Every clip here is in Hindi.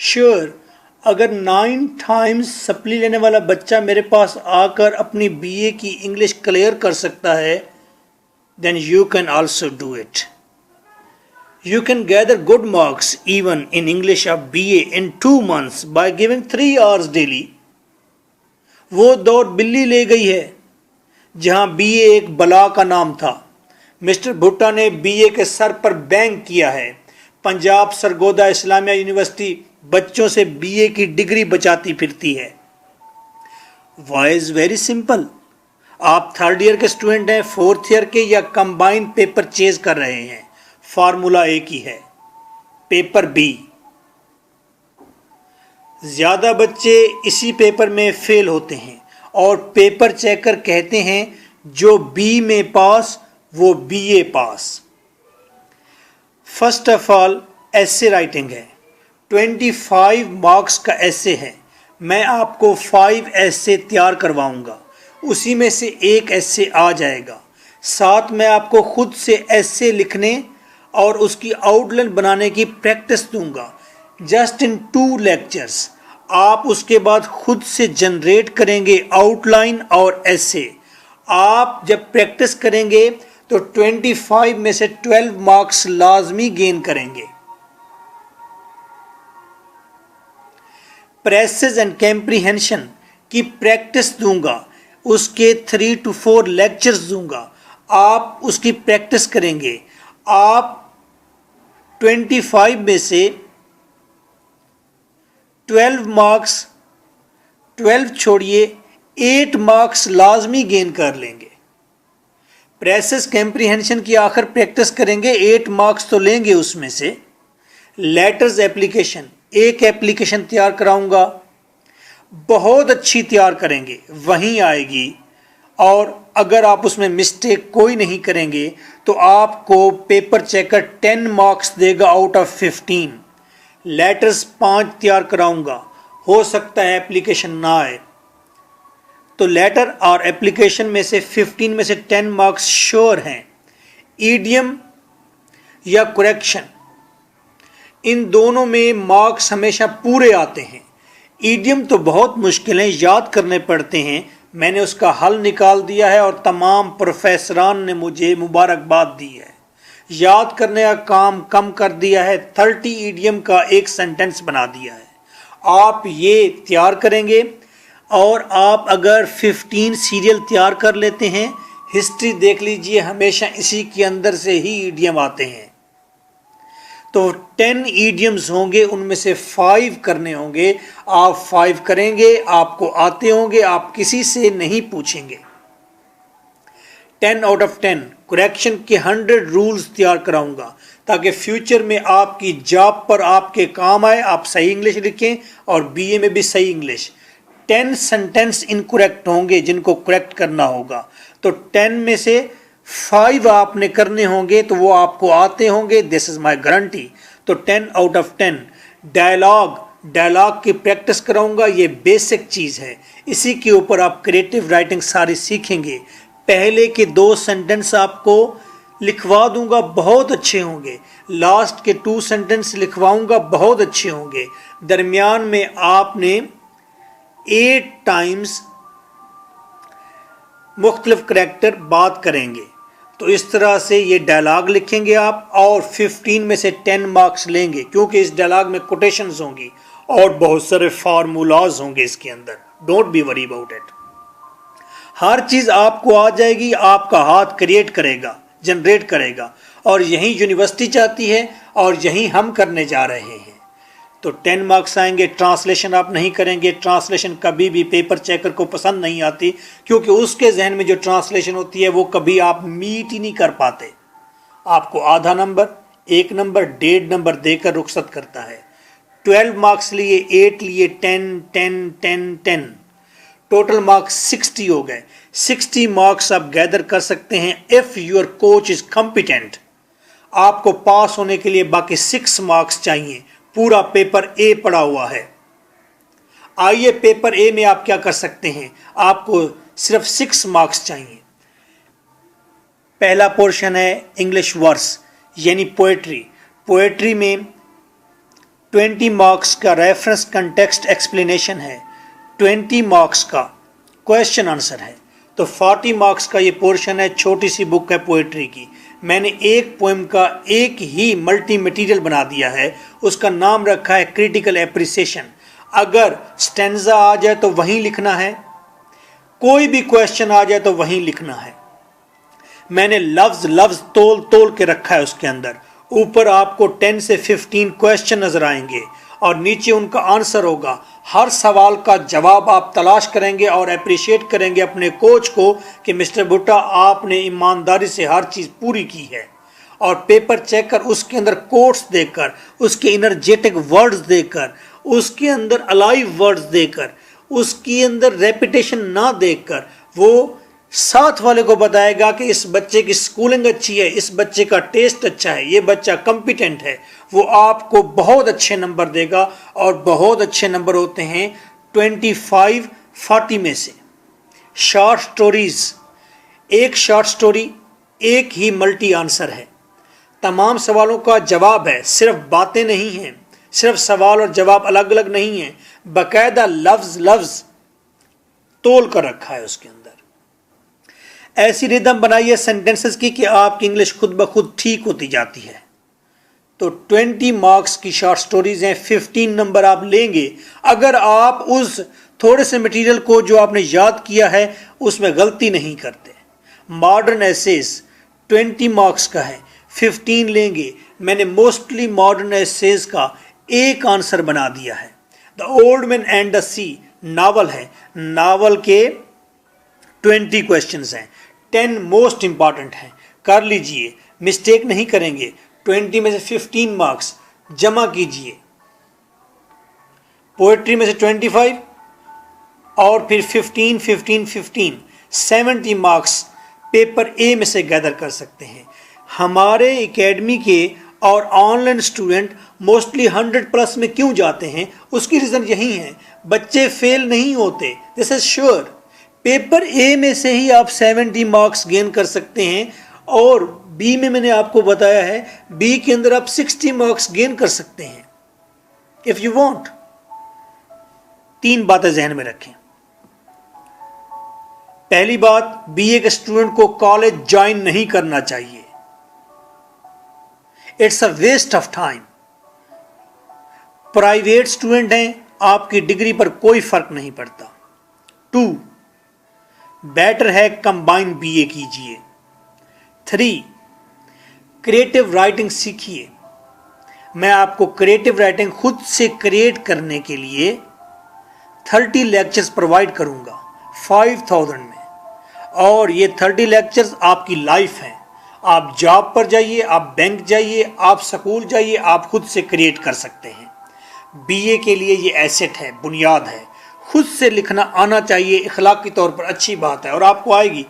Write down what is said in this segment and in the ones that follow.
श्योर, अगर 9 टाइम्स सप्ली लेने वाला बच्चा मेरे पास आकर अपनी बीए की इंग्लिश क्लियर कर सकता है, then you can also do it. You can gather good marks even in English of BA in 2 months by giving 3 hours daily. वो दौड़ बिल्ली ले गई है जहां बीए एक बला का नाम था। मिस्टर भुट्टा ने बीए के सर पर बैंक किया है। पंजाब सरगोदा इस्लामिया यूनिवर्सिटी बच्चों से बीए की डिग्री बचाती फिरती है। Why is very simple. आप 3rd ईयर के स्टूडेंट हैं, 4th ईयर के, या कंबाइन पेपर चेज कर रहे हैं, फार्मूला एक ही है, पेपर बी। ज्यादा बच्चे इसी पेपर में फेल होते हैं और पेपर चेकर कहते हैं जो बी में पास वो BA pass. First of all essay writing है, 25 मार्क्स का एसे है। मैं आपको 5 एसे तैयार करवाऊंगा, उसी में से एक एसे आ जाएगा। साथ में आपको खुद से एसे लिखने और उसकी आउटलाइन बनाने की प्रैक्टिस दूंगा, जस्ट इन 2 लेक्चर्स। आप उसके बाद खुद से जनरेट करेंगे आउटलाइन और एसे। आप जब प्रैक्टिस करेंगे तो 25 में से 12 मार्क्स लाजमी गेन करेंगे। प्रेसेस एंड कॉम्प्रिहेंशन की प्रैक्टिस दूंगा, उसके 3 to 4 लेक्चर्स दूंगा, आप उसकी प्रैक्टिस करेंगे। आप 25 में से 12 मार्क्स, 12 छोड़िए, 8 मार्क्स लाजमी गेन कर लेंगे। प्रेसेस कॉम्प्रिहेंशन की आखिर प्रैक्टिस करेंगे, 8 मार्क्स तो लेंगे उसमें से। लेटर्स एप्लीकेशन, एक एप्लीकेशन तैयार कराऊंगा, बहुत अच्छी तैयार करेंगे, वहीं आएगी। और अगर आप उसमें मिस्टेक कोई नहीं करेंगे तो आपको पेपर चेकर 10 मार्क्स देगा आउट ऑफ 15। लेटर्स 5 तैयार कराऊंगा, हो सकता है एप्लीकेशन ना आए, तो लेटर और एप्लीकेशन में से 15 में से 10 मार्क्स श्योर हैं। ईडियम या करेक्शन, इन दोनों में मार्क्स हमेशा पूरे आते हैं। ईडियम तो बहुत मुश्किलें याद करने पड़ते हैं, मैंने उसका हल निकाल दिया है और तमाम प्रोफेसरान ने मुझे मुबारकबाद दी है। याद करने का काम कम कर दिया है, 30 ईडियम का एक सेंटेंस बना दिया है। आप ये तैयार करेंगे और आप अगर 15 सीरियल तैयार कर लेते हैं, हिस्ट्री देख लीजिए, हमेशा इसी के अंदर से ही ईडियम आते हैं। तो 10 ईडियम्स होंगे, उनमें से 5 करने होंगे। आप 5 करेंगे, आपको आते होंगे, आप किसी से नहीं पूछेंगे। 10 आउट ऑफ 10 करेक्शन के 100 रूल्स तैयार कराऊंगा ताकि फ्यूचर में आपकी जॉब पर आपके काम आए, आप सही इंग्लिश लिखें और बीए में भी सही इंग्लिश। 10 सेंटेंस इनकरेक्ट होंगे जिनको करेक्ट करना होगा, तो 10 में से 5 आपने करने होंगे, तो वो आपको आते होंगे, दिस इज माय गारंटी। तो 10 आउट ऑफ 10। डायलॉग की प्रैक्टिस कराऊंगा, ये बेसिक चीज़ है, इसी के ऊपर आप क्रिएटिव राइटिंग सारी सीखेंगे। पहले के 2 सेंटेंस आपको लिखवा दूंगा, बहुत अच्छे होंगे। लास्ट के 2 सेंटेंस लिखवाऊंगा, बहुत अच्छे होंगे। दरमियान में आपने 8 टाइम्स मुख्तलिफ करैक्टर बात करेंगे, तो इस तरह से ये डायलॉग लिखेंगे आप और 15 में से 10 मार्क्स लेंगे, क्योंकि इस डायलॉग में कोटेशंस होंगी और बहुत सारे फार्मूलाज होंगे इसके अंदर। Don't be worry about it, हर चीज़ आपको आ जाएगी, आपका हाथ क्रिएट करेगा, जनरेट करेगा, और यही यूनिवर्सिटी चाहती है और यही हम करने जा रहे हैं। तो 10 मार्क्स आएंगे। ट्रांसलेशन आप नहीं करेंगे, ट्रांसलेशन कभी भी पेपर चेकर को पसंद नहीं आती, क्योंकि उसके जहन में जो ट्रांसलेशन होती है वो कभी आप मीट ही नहीं कर पाते। आपको आधा नंबर, 1 नंबर, 1.5 नंबर देकर रुखसत करता है। 12 मार्क्स लिए, 8 लिए, 10 10 10 10, टोटल मार्क्स 60 हो गए। 60 मार्क्स आप गैदर कर सकते हैं if your coach is competent. आपको पास होने के लिए बाकी 6 मार्क्स चाहिए। पूरा पेपर ए पड़ा हुआ है। आइए पेपर ए में आप क्या कर सकते हैं, आपको सिर्फ 6 मार्क्स चाहिए। पहला पोर्शन है इंग्लिश वर्स यानी पोएट्री। पोएट्री में 20 मार्क्स का रेफरेंस कंटेक्स्ट एक्सप्लेनेशन है, 20 मार्क्स का क्वेश्चन आंसर है, तो 40 मार्क्स का ये पोर्शन है। छोटी सी बुक है पोएट्री की, मैंने एक पोएम का एक ही मल्टी मटीरियल बना दिया है, उसका नाम रखा है क्रिटिकल एप्रिसिएशन। अगर स्टेंजा आ जाए तो वहीं लिखना है, कोई भी क्वेश्चन आ जाए तो वहीं लिखना है। मैंने लफ्ज लफ्ज तोल तोल के रखा है उसके अंदर। ऊपर आपको 10 से 15 क्वेश्चन नजर आएंगे और नीचे उनका आंसर होगा। हर सवाल का जवाब आप तलाश करेंगे और अप्रिशिएट करेंगे अपने कोच को कि मिस्टर भुट्टा आपने ईमानदारी से हर चीज़ पूरी की है। और पेपर चेक कर उसके अंदर कोट्स देकर, उसके इनर्जेटिक वर्ड्स देकर, उसके अंदर अलाइव वर्ड्स देकर, उसके अंदर रेपिटेशन ना देखकर वो साथ वाले को बताएगा कि इस बच्चे की स्कूलिंग अच्छी है, इस बच्चे का टेस्ट अच्छा है, ये बच्चा कॉम्पिटेंट है। वो आपको बहुत अच्छे नंबर देगा और बहुत अच्छे नंबर होते हैं 25-40 में से। शॉर्ट स्टोरीज, एक शॉर्ट स्टोरी एक ही मल्टी आंसर है, तमाम सवालों का जवाब है, सिर्फ बातें नहीं हैं, सिर्फ सवाल और जवाब अलग अलग नहीं है, बाकायदा लफ्ज लफ्ज तोल कर रखा है उसके अंदर। ऐसी रिदम बनाइए सेंटेंसेस की कि आपकी इंग्लिश खुद ब खुद ठीक होती जाती है। तो 20 मार्क्स की शॉर्ट स्टोरीज हैं, 15 नंबर आप लेंगे अगर आप उस थोड़े से मटेरियल को जो आपने याद किया है उसमें गलती नहीं करते। मॉडर्न एसेज 20 मार्क्स का है, 15 लेंगे। मैंने मोस्टली मॉडर्न एसेज का एक आंसर बना दिया है। The old man and the sea novel है, नावल के 20 क्वेश्चंस हैं, 10 मोस्ट इंपॉर्टेंट हैं, कर लीजिए, मिस्टेक नहीं करेंगे। 20 में से 15 मार्क्स जमा कीजिए, पोएट्री में से 25 और फिर 15 70 मार्क्स पेपर ए में से गैदर कर सकते हैं। हमारे एकेडमी के और ऑनलाइन स्टूडेंट मोस्टली 100+ में क्यों जाते हैं, उसकी रीज़न यही है, बच्चे फेल नहीं होते, this is sure. Paper A में से ही आप 70 मार्क्स गेन कर सकते हैं और बी में मैंने आपको बताया है बी के अंदर आप 60 मार्क्स गेन कर सकते हैं इफ यू वांट। 3 बातें जहन में रखें। पहली बात, बीए के स्टूडेंट को कॉलेज ज्वाइन नहीं करना चाहिए, it's a waste of time. Private student हैं, आपकी डिग्री पर कोई फर्क नहीं पड़ता। 2, बेटर है कंबाइन बीए कीजिए। 3, क्रिएटिव राइटिंग सीखिए। मैं आपको क्रिएटिव राइटिंग खुद से क्रिएट करने के लिए 30 लेक्चर्स प्रोवाइड करूंगा 5000 में, और ये 30 लेक्चर्स आपकी लाइफ हैं। आप जॉब पर जाइए, आप बैंक जाइए, आप स्कूल जाइए, आप खुद से क्रिएट कर सकते हैं। बीए के लिए ये एसेट है, बुनियाद है। खुद से लिखना आना चाहिए, इखलाकी तौर पर अच्छी बात है और आपको आएगी।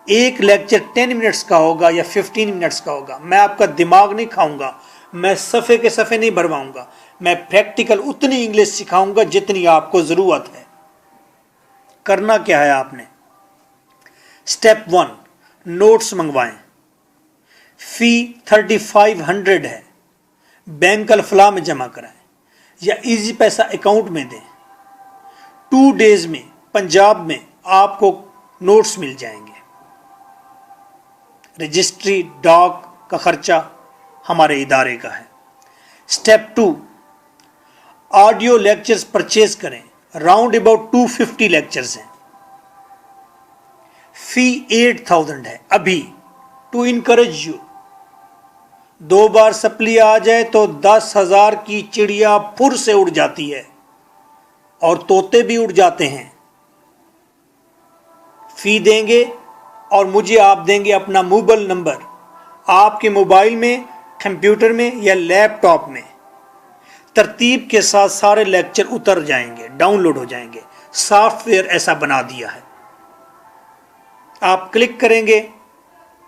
एक लेक्चर 10 मिनट्स का होगा या 15 मिनट्स का होगा। मैं आपका दिमाग नहीं खाऊंगा, मैं सफ़े के सफ़े नहीं भरवाऊंगा, मैं प्रैक्टिकल उतनी इंग्लिश सिखाऊंगा जितनी आपको ज़रूरत है। करना क्या है आपने? Step 1, notes मंगवाएं। फ़ी 3500 है, बैंक अल्फला में जमा कराएं या इजी पैसा अकाउंट में दें। 2 डेज में पंजाब में आपको नोट्स मिल जाएंगे। रजिस्ट्री डॉक का खर्चा हमारे इदारे का है। स्टेप 2, ऑडियो लेक्चर्स परचेज करें, राउंड अबाउट 250 लेक्चर्स हैं। फी 8000 है अभी, टू इनकरेज यू। 2 बार सप्ली आ जाए तो 10,000 की चिड़िया फुर से उड़ जाती है और तोते भी उड़ जाते हैं। फी देंगे और मुझे आप देंगे अपना मोबाइल नंबर। आपके मोबाइल में, कंप्यूटर में या लैपटॉप में तरतीब के साथ सारे लेक्चर उतर जाएंगे, डाउनलोड हो जाएंगे। सॉफ्टवेयर ऐसा बना दिया है, आप क्लिक करेंगे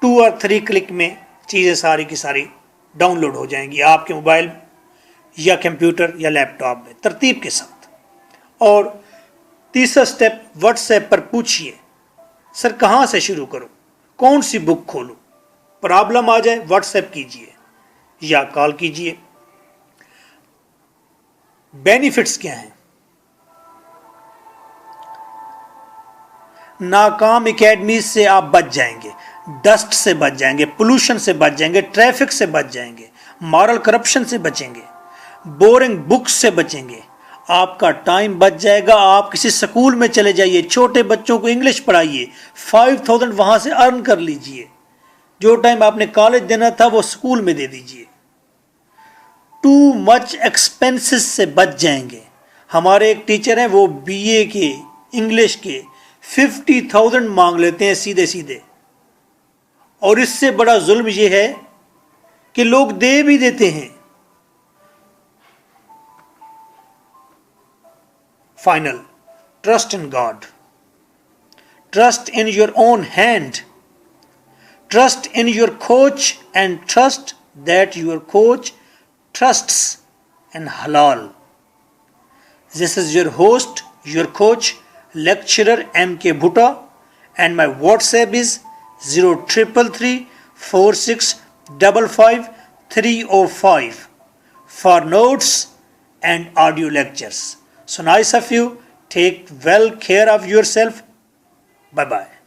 2 और 3 क्लिक में चीज़ें सारी की सारी डाउनलोड हो जाएंगी आपके मोबाइल या कंप्यूटर या लैपटॉप में तरतीब के साथ। और तीसरा स्टेप, व्हाट्सएप पर पूछिए सर कहाँ से शुरू करूँ, कौन सी बुक खोलूँ। प्रॉब्लम आ जाए व्हाट्सएप कीजिए या कॉल कीजिए। बेनिफिट्स क्या हैं? नाकाम एकेडमी से आप बच जाएंगे, डस्ट से बच जाएंगे, पोल्यूशन से बच जाएंगे, ट्रैफिक से बच जाएंगे, मॉरल करप्शन से बचेंगे, बोरिंग बुक्स से बचेंगे, आपका टाइम बच जाएगा। आप किसी स्कूल में चले जाइए, छोटे बच्चों को इंग्लिश पढ़ाइए, 5000 वहां से अर्न कर लीजिए। जो टाइम आपने कॉलेज देना था वो स्कूल में दे दीजिए। टू मच एक्सपेंसेस से बच जाएंगे। हमारे एक टीचर हैं, वो बीए के इंग्लिश के 50,000 मांग लेते हैं सीधे सीधे, और इससे बड़ा जुल्म यह है कि लोग दे भी देते हैं। Final, trust in God, trust in your own hand, trust in your coach, and trust that your coach trusts in halal. This is your host, your coach, lecturer M.K. Bhutta, and my WhatsApp is 0333 4655 305 for notes and audio lectures. So nice of you. Take well care of yourself. Bye bye.